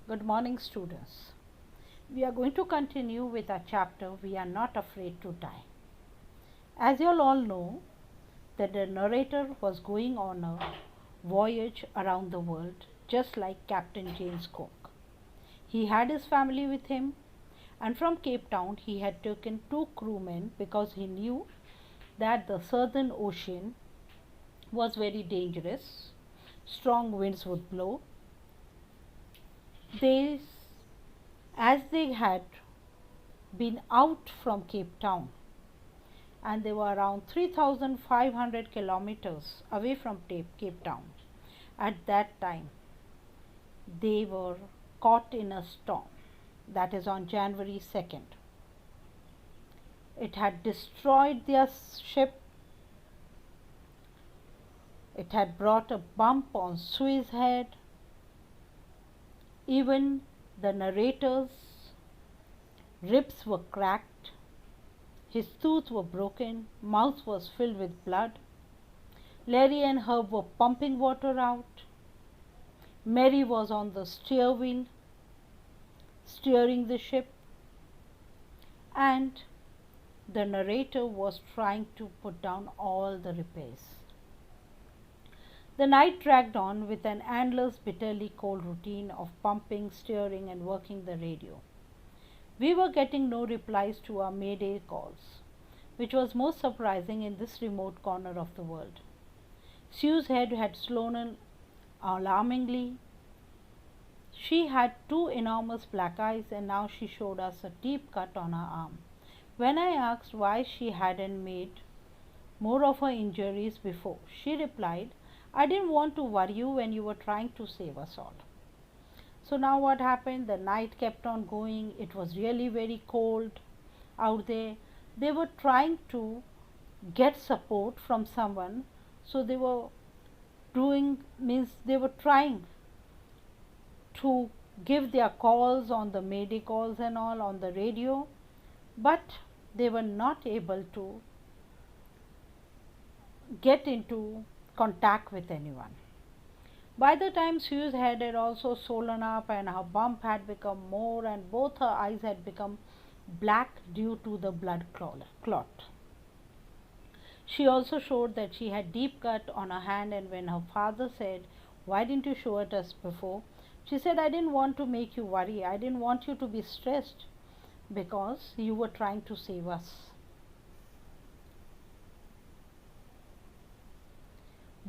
Good morning, students. We are going to continue with our chapter We Are Not Afraid to Die. As you all know, that the narrator was going on a voyage around the world just like Captain James Cook. He had his family with him, and from Cape Town he had taken 2 crewmen because he knew that the Southern Ocean was very dangerous. Strong winds would blow. They, as they had been out from Cape Town, and they were around 3,500 kilometers away from Cape Town. At that time, they were caught in a storm, that is on January 2nd. It had destroyed their ship. It had brought a bump on Suez Head. Even the narrator's ribs were cracked. His teeth were broken, mouth was filled with blood. Larry and Herb were pumping water out. Mary was on the steer wheel, steering the ship, and the narrator was trying to put down all the repairs. The night dragged on with an endless, bitterly cold routine of pumping, steering, and working the radio. We were getting no replies to our mayday calls, which was most surprising in this remote corner of the world. Sue's head had swollen alarmingly. She had 2 enormous black eyes, and now she showed us a deep cut on her arm. When I asked why she hadn't made more of her injuries before, she replied, "I didn't want to worry you when you were trying to save us all." So now what happened? The night kept on going. It was really very cold out there. They were trying to get support from someone. So they were trying to give their calls on the mayday calls and all on the radio, but they were not able to get into contact with anyone. By the time Sue's head had also swollen up and her bump had become more, and both her eyes had become black due to the blood clot. She also showed that she had deep cut on her hand, and when her father said, "Why didn't you show it us before?" she said, "I didn't want to make you worry. I didn't want you to be stressed because you were trying to save us."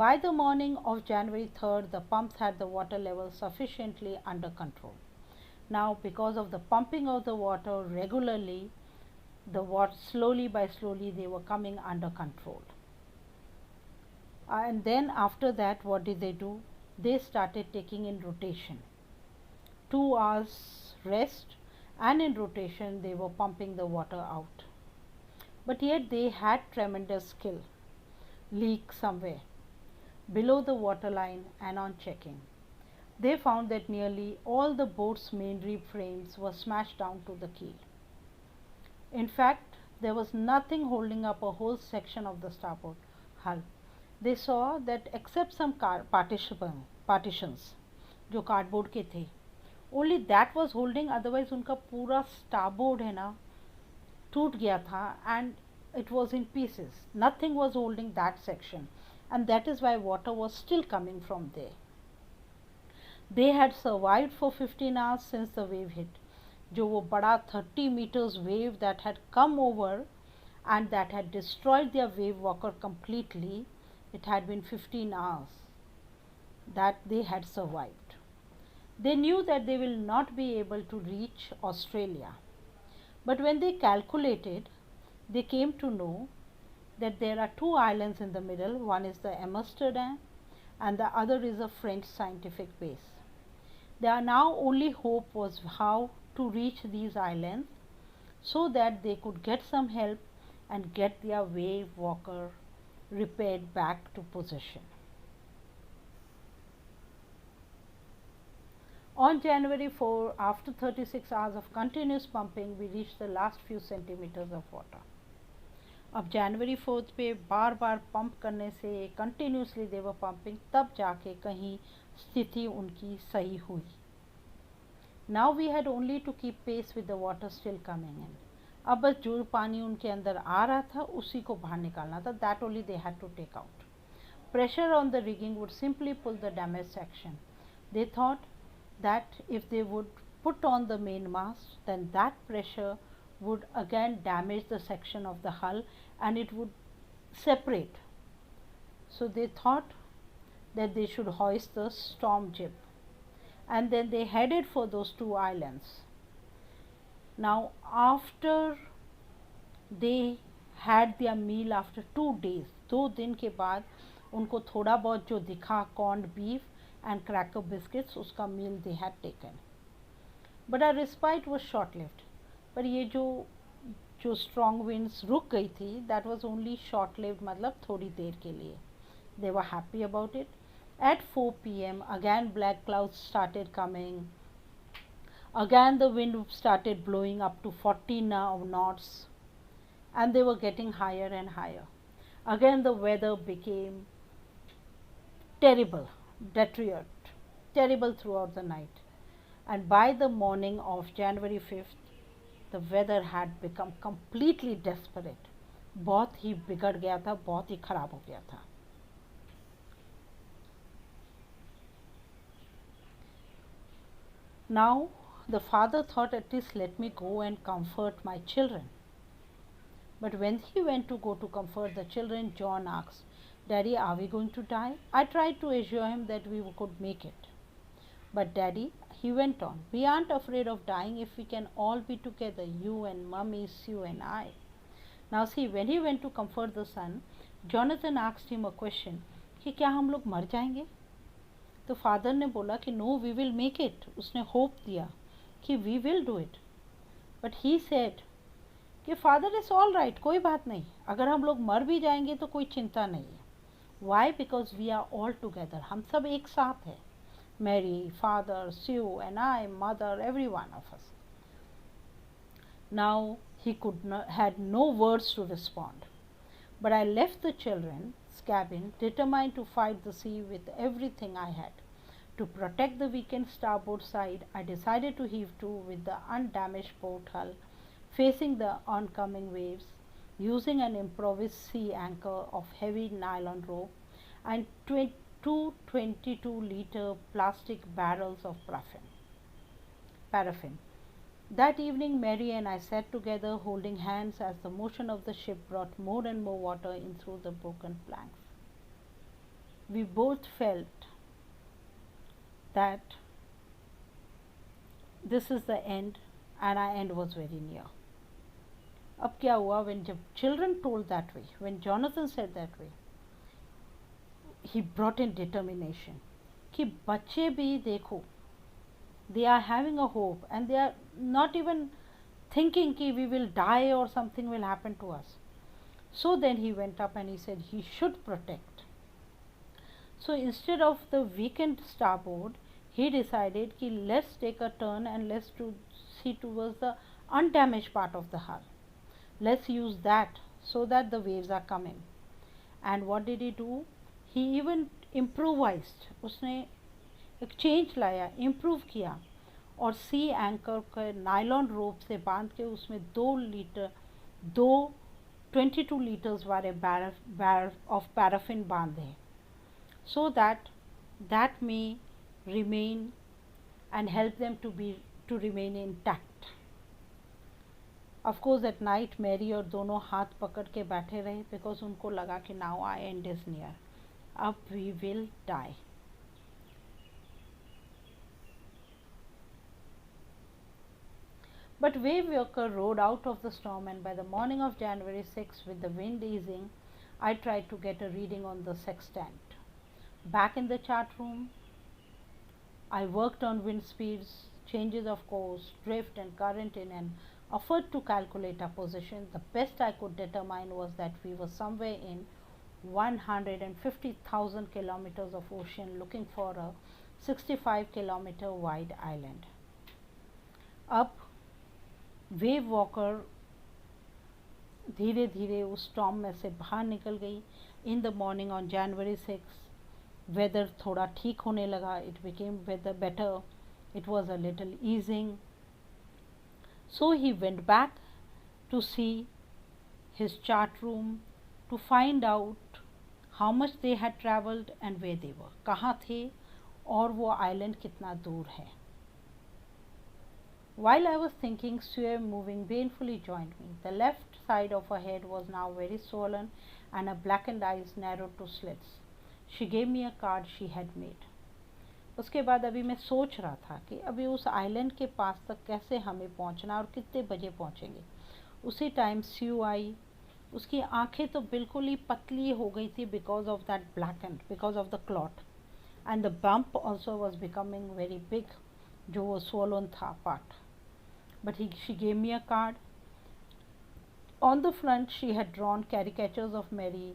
By the morning of January 3rd, the pumps had the water level sufficiently under control. Now, because of the pumping of the water regularly, the water slowly they were coming under control. And then after that, what did they do? They started taking in rotation. 2 hours rest, and in rotation they were pumping the water out. But yet they had tremendous skill. Leak somewhere below the waterline, and on checking, they found that nearly all the boat's main reef frames were smashed down to the keel. In fact, there was nothing holding up a whole section of the starboard hull. They saw that except some partitions जो cardboard के थे, only that was holding, otherwise उनका पूरा starboard है ना टूट गया था, and it was in pieces. Nothing was holding that section, and that is why water was still coming from there. They had survived for 15 hours since the wave hit. जो वो बड़ा 30 meters wave that had come over and that had destroyed their wave walker completely, it had been 15 hours that they had survived. They knew that they will not be able to reach Australia, but when they calculated, they came to know that there are 2 islands in the middle. One is the Amsterdam and the other is a French scientific base. Their now only hope was how to reach these islands so that they could get some help and get their wave walker repaired back to position. On January 4, after 36 hours of continuous pumping, we reached the last few centimeters of water. अब जनवरी 4 पे बार बार pump करने से, continuously दे वर pumping, तब जाके कहीं स्थिति उनकी सही हुई. Now we had only to keep pace with the water still coming in. अब बस जो पानी उनके अंदर आ रहा था उसी को बाहर निकालना था. That only they had to take out. Pressure on the rigging would simply pull the damaged section. They thought that if they would put on the main mast, then that pressure would again damage the section of the hull and it would separate. So they thought that they should hoist the storm jib, and then they headed for those two islands. Now after they had their meal after 2 days, 2 दिन के बाद उनको थोड़ा बहुत जो दिखा corned beef and cracker biscuits, उसका meal they had taken. But our respite was short-lived. पर ये जो strong winds रुक गई थी, that was only short-lived, मतलब थोड़ी देर के लिए. They were happy about it. At 4 p.m. again black clouds started coming. Again the wind started blowing up to 40 knots, and they were getting higher and higher. Again the weather became terrible, deteriorated, terrible throughout the night. And by the morning of January 5th, the weather had become completely desperate. बहुत ही बिगड़ गया था, बहुत ही खराब हो गया था. Now the father thought, at least let me go and comfort my children. But when he went to go to comfort the children, John asked, Daddy, are we going to die? I tried to assure him that we could make it. But Daddy, he went on, we aren't afraid of dying if we can all be together, you and Mummy, Sue and I. Now see, when he went to comfort the son, Jonathan asked him a question, कि क्या हम लोग मर जाएंगे? तो father ने बोला कि no, we will make it. उसने होप दिया कि we will do it. But he said कि फादर इज ऑल राइट, कोई बात नहीं, अगर हम लोग मर भी जाएंगे तो कोई चिंता नहीं है. Why? Because we are all together, हम सब एक साथ हैं. Mary, father, Sue and I, mother, every one of us. Now he had no words to respond. But I left the children's cabin determined to fight the sea with everything I had. To protect the weakened starboard side, I decided to heave to with the undamaged port hull facing the oncoming waves, using an improvised sea anchor of heavy nylon rope and two 22-liter plastic barrels of paraffin. That evening, Mary and I sat together holding hands as the motion of the ship brought more and more water in through the broken planks. We both felt that this is the end, and our end was very near. अब क्या हुआ? When children told that way, when Jonathan said that way, he brought in determination कि बच्चे भी देखो, they are having a hope and they are not even thinking कि we will die or something will happen to us. So then he went up and he said he should protect. So instead of the weakened starboard, he decided कि let's take a turn and let's see towards the undamaged part of the hull. Let's use that so that the waves are coming. And what did he do? He even improvised. उसने एक change लाया, improve किया और सी anchor के nylon रोप से बांध के उसमें 22 लीटर्स वाले बैरल ऑफ पैराफिन बांधे, so that may remain and help them to remain intact. Of course at night Mary और दोनों हाथ पकड़ के बैठे रहे because उनको लगा कि now our end is near, अब we will die. But Wave Walker rode out of the storm, and by the morning of January 6, with the wind easing, I tried to get a reading on the sextant. Back in the chart room, I worked on wind speeds, changes of course, drift and current in an effort to calculate our position. The best I could determine was that we were somewhere in 150,000 kilometers of ocean looking for a 65-kilometer wide island. Up wave walker धीरे धीरे उस storm में से बाहर निकल गई. In the morning on January 6 weather थोड़ा ठीक होने लगा. It became weather better. It was a little easing. So he went back to see his chart room to find out how much they had traveled and where they were, कहाँ थे और वो island कितना दूर है. While I was thinking, Sue, moving painfully, joined me. The left side of her head was now very swollen and her blackened eyes narrowed to slits. She gave me a card she had made. उसके बाद अभी मैं सोच रहा था कि अभी उस आइलैंड के पास तक कैसे हमें पहुंचना और कितने बजे पहुंचेंगे. उसी टाइम स्यू आई. उसकी आंखें तो बिल्कुल ही पतली हो गई थी because of that blackened, because of the clot, and the bump also was becoming very big, जो वो स्वोलन था part. But she gave me a card. On the front, she had drawn caricatures of Mary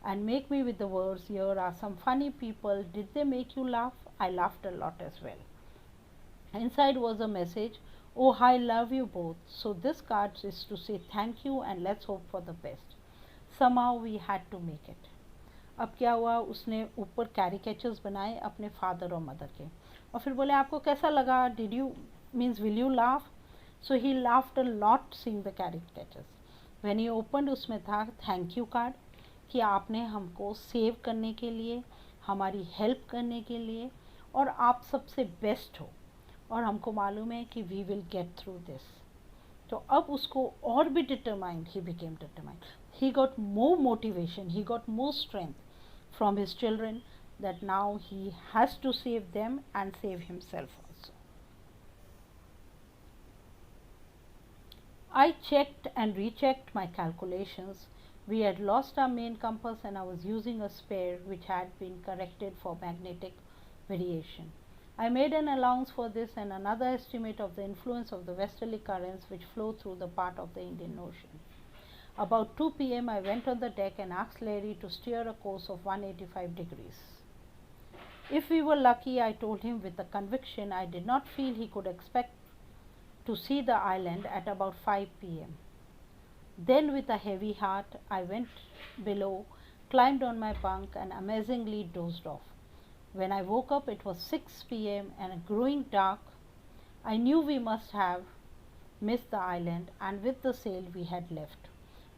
and make me with the words, "Here are some funny people. Did they make you laugh?" I laughed a lot as well. Inside was a message, "Oh, I love you both." So this card is to say thank you and let's hope for the best. Somehow we had to make it. अब क्या हुआ, उसने ऊपर caricatures बनाए अपने father और mother के, और फिर बोले आपको कैसा लगा, did you means will you laugh. So he laughed a lot seeing the caricatures. When he opened, उसमें था थैंक यू कार्ड कि आपने हमको सेव करने के लिए, हमारी हेल्प करने के लिए, और आप सबसे बेस्ट हो, और हमको मालूम है कि we will get through this. तो अब उसको और भी determined, he became determined. He got more motivation, he got more strength from his children that now he has to save them and save himself also. I checked and rechecked my calculations. We had lost our main compass and I was using a spare which had been corrected for magnetic variation. I made an allowance for this and another estimate of the influence of the westerly currents which flow through the part of the Indian Ocean. About 2 p.m. I went on the deck and asked Larry to steer a course of 185 degrees. If we were lucky, I told him with a conviction I did not feel he could expect to see the island at about 5 p.m. Then with a heavy heart, I went below, climbed on my bunk and amazingly dozed off. When I woke up, it was 6 p.m. and growing dark. I knew we must have missed the island, and with the sail we had left,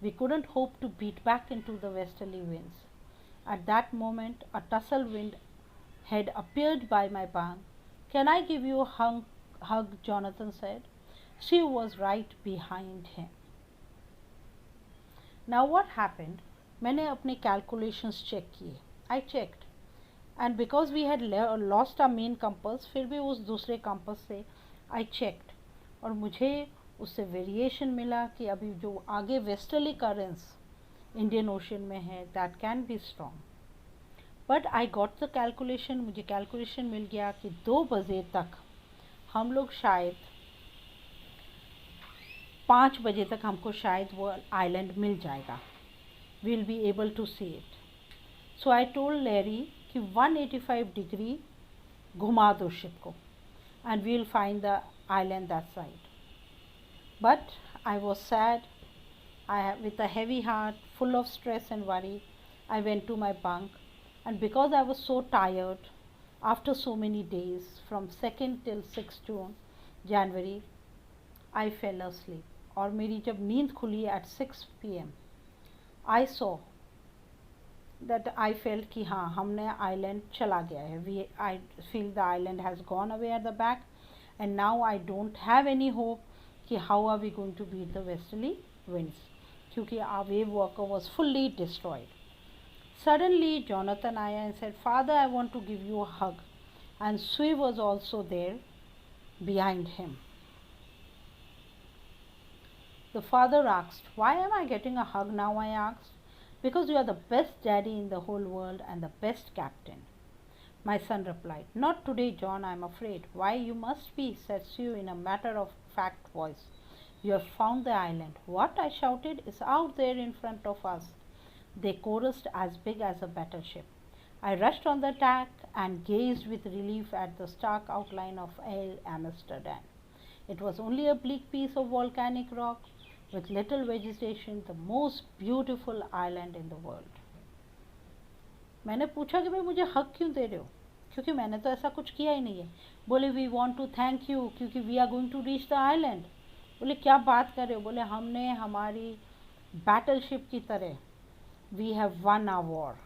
we couldn't hope to beat back into the westerly winds. At that moment, a tussle wind had appeared by my bunk. "Can I give you a hug?" Jonathan said. She was right behind him. Now what happened? मैंने अपने calculations check किए. I checked, and because we had lost our main compass, फिर भी उस दूसरे compass से I checked, और मुझे उससे variation मिला कि अभी जो आगे westerly currents Indian Ocean में है, that can be strong. But I got the calculation, मुझे calculation मिल गया कि 2 बजे तक हम लोग शायद 5 बजे तक हमको शायद वो आइलैंड मिल जाएगा. We'll be able to see it. So I told Larry कि 185 डिग्री घुमा दो शिप को and we'll find the island that side. But I was sad. With a heavy heart, full of stress and worry, I went to my bunk, and because I was so tired after so many days from 2nd till 6th January, I fell asleep. और मेरी जब नींद खुली at 6 p.m. I saw that I felt कि हाँ हमने island चला गया है. I feel the island has gone away at the back, and now I don't have any hope कि how are we going to beat the westerly winds, क्योंकि our wave walker was fully destroyed. Suddenly Jonathan आया and said, "Father, I want to give you a hug," and Sue was also there behind him. The father asked, "Why am I getting a hug now?" I asked. "Because you are the best daddy in the whole world and the best captain." My son replied, "Not today, John, I am afraid." "Why, you must be," said Sue in a matter-of-fact voice. "You have found the island." "What?" I shouted. "It's out there in front of us." They chorused, "As big as a battleship." I rushed on the deck and gazed with relief at the stark outline of Amsterdam. It was only a bleak piece of volcanic rock with little vegetation, the most beautiful island in the world. मैंने पूछा कि भाई मुझे हक क्यों दे रहे हो, क्योंकि मैंने तो ऐसा कुछ किया ही नहीं है। बोले we want to thank you क्योंकि we are going to reach the island. बोले क्या बात कर रहे हो? बोले हमने हमारी बैटलशिप की तरह we have one hour war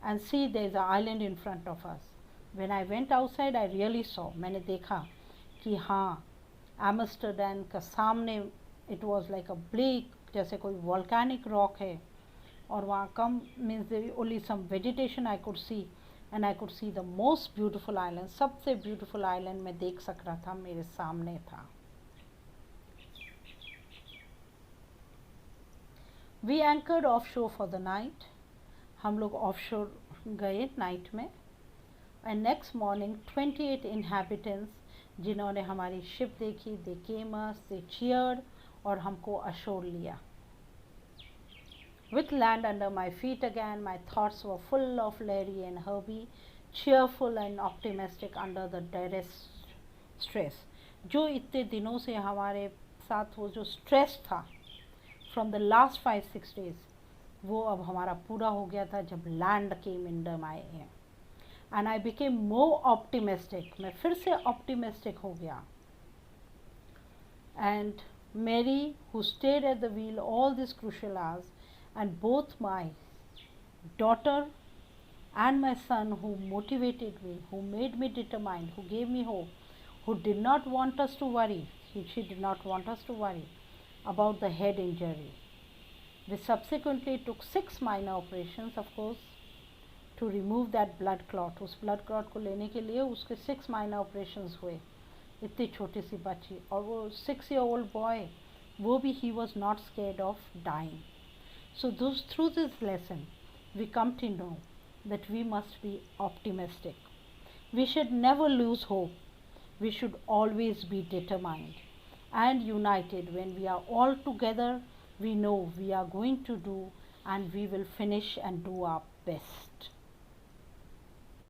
and see there is a island in front of us. When I went outside I really saw, मैंने देखा कि हाँ एम्स्टर्डम का सामने it was like a black, जैसे कोई वॉल्केनिक रॉक है, और वहाँ कम means there only some vegetation I could see and I could see the most beautiful island. सबसे ब्यूटिफुल आइलैंड मैं देख सक रहा था, मेरे सामने था। वी एंकर्ड ऑफ शोर फॉर द नाइट, हम लोग ऑफ शोर गए नाइट में। एंड नेक्स्ट मॉर्निंग 28 इनहेबिटेंट्स जिन्होंने हमारी शिप देखी, दे केम अस, दे चीयर्ड और हमको अशोर लिया। With land under my feet again, my thoughts were full of Larry and Herbie, cheerful and optimistic under the direst stress. जो इतने दिनों से हमारे साथ वो जो स्ट्रेस था फ्रॉम द लास्ट 5-6 days, वो अब हमारा पूरा हो गया था जब land came under my air and I became more optimistic. मैं फिर से ऑप्टिमिस्टिक हो गया। And Mary, who stayed at the wheel all these crucial hours, and both my daughter and my son, who motivated me, who made me determined, who gave me hope, who did not want us to worry, she did not want us to worry about the head injury. We subsequently took 6 minor operations, of course, to remove that blood clot. उस blood clot को लेने के लिए उसके 6 minor operations हुए, इतनी छोटी सी बच्ची, और वो 6-year-old boy, वो भी he was not scared of dying. So through this lesson we come to know that we must be optimistic. We should never lose hope. We should always be determined and united. When we are all together, we know we are going to do and we will finish and do our best.